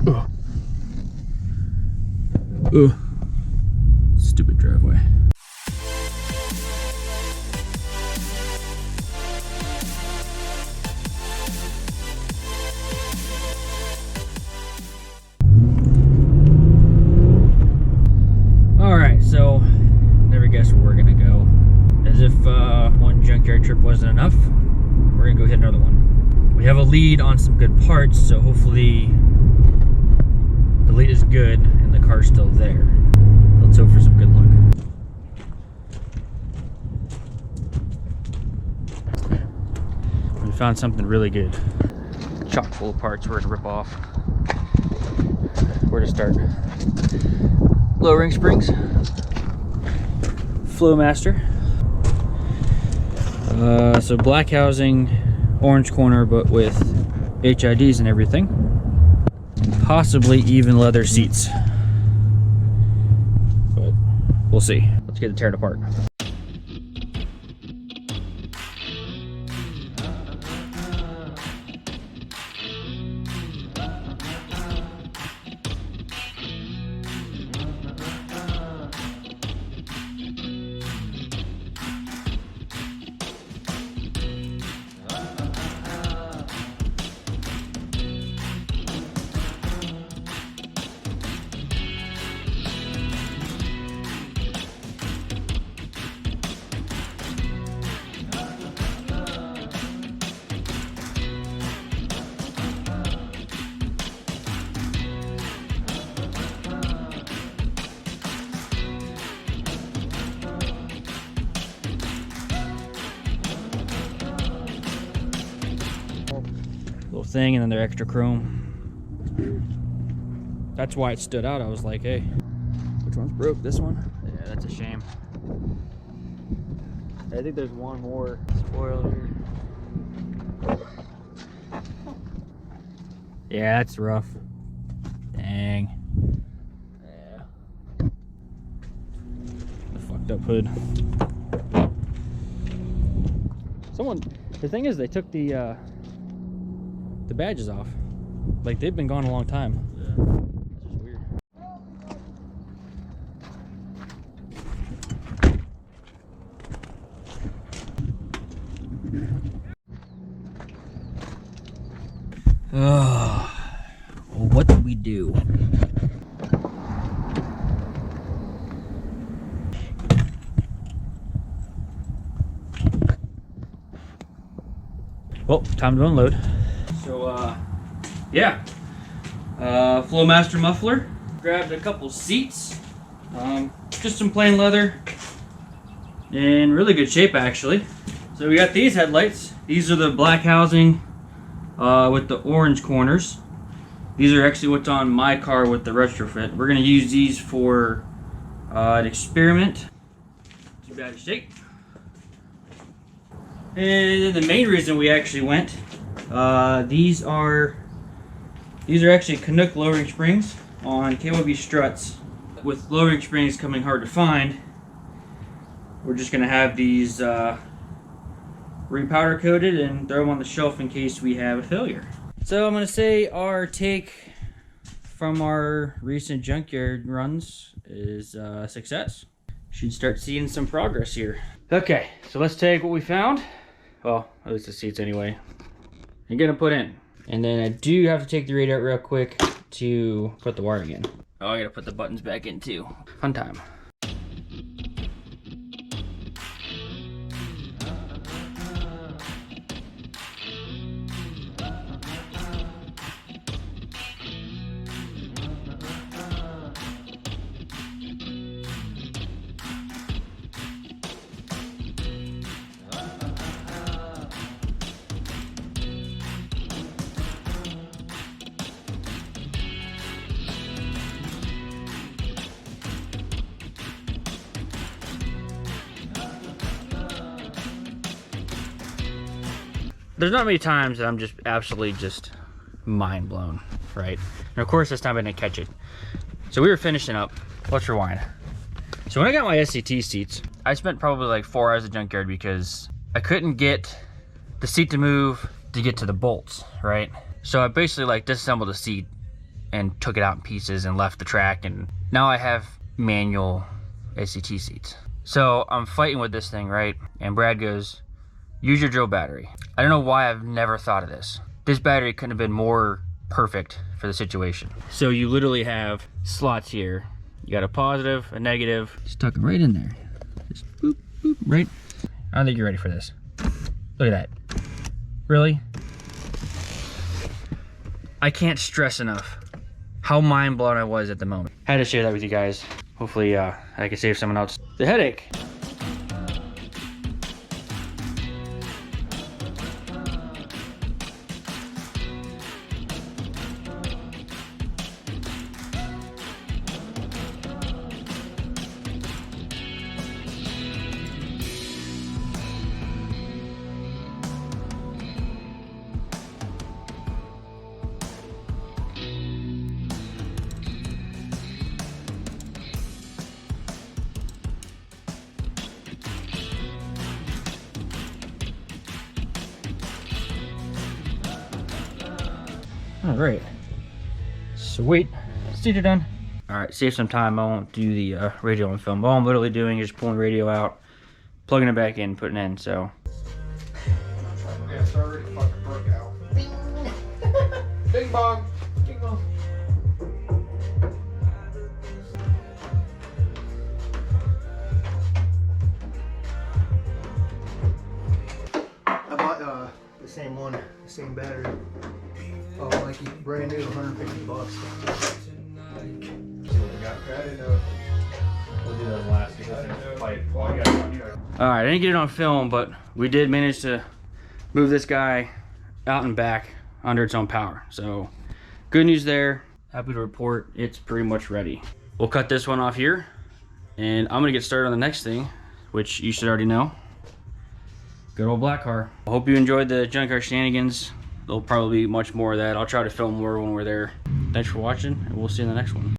Ugh. Stupid driveway. Alright, so never guessed where we're gonna go. As if one junkyard trip wasn't enough, we're gonna go hit another one. We have a lead on some good parts, so hopefully the lead is good and the car's still there. Let's hope for some good luck. We found something really good. Chock full of parts we're gonna rip off. Where to start? Low ring springs, Flowmaster. So black housing, orange corner, but with HIDs and everything. Possibly even leather seats, but we'll see. Let's get it teared apart. Little thing, and then they're extra chrome. That's why it stood out. I was like, hey, which one's broke? This one? Yeah, that's a shame. I think there's one more spoiler. Yeah, that's rough. Dang. Yeah. The fucked up hood. The thing is, they took the badges off. Like, they've been gone a long time. Yeah. It's just weird. Well, what did we do? Well, time to unload. So, yeah, Flowmaster muffler, grabbed a couple seats, just some plain leather, in really good shape actually. So we got these headlights. These are the black housing with the orange corners. These are actually what's on my car with the retrofit. We're gonna use these for an experiment. Too bad shape. And the main reason we actually went, these are actually Canuck lowering springs on KYB struts. With lowering springs coming hard to find, we're just gonna have these repowder coated and throw them on the shelf in case we have a failure. So I'm gonna say our take from our recent junkyard runs is a success. Should start seeing some progress here. Okay, so let's take what we found. Well, at least the seats anyway. I'm gonna put in. And then I do have to take the radiator real quick to put the wiring in. Oh, I gotta put the buttons back in too. Fun time. There's not many times that I'm just absolutely just mind blown, right? And of course this time I didn't catch it. So we were finishing up. Let's rewind. So when I got my SCT seats, I spent probably like 4 hours at Junkyard because I couldn't get the seat to move to get to the bolts, right? So I basically like disassembled the seat and took it out in pieces and left the track, and now I have manual ACT seats. So I'm fighting with this thing, right? And Brad goes, use your drill battery. I don't know why I've never thought of this. This battery couldn't have been more perfect for the situation. So you literally have slots here. You got a positive, a negative. Stuck right in there. Just boop, boop, right? I don't think you're ready for this. Look at that. Really? I can't stress enough how mind blown I was at the moment. Had to share that with you guys. Hopefully I can save someone else the headache. All right, sweet, seats are done. All right, save some time. I won't do the radio on film. All I'm literally doing is pulling the radio out, plugging it back in, putting it in, so. Yeah, it's already fucking broke out. Bing! Bing bong! Bing bong! I bought the same one, the same battery. Oh, like brand new, 150 bucks. See what we got? We'll do that last fight. All right, I didn't get it on film, but we did manage to move this guy out and back under its own power. So good news there. Happy to report it's pretty much ready. We'll cut this one off here, and I'm gonna get started on the next thing, which you should already know. Good old black car. I hope you enjoyed the Junkyard shenanigans. There'll probably be much more of that. I'll try to film more when we're there. Thanks for watching, and we'll see you in the next one.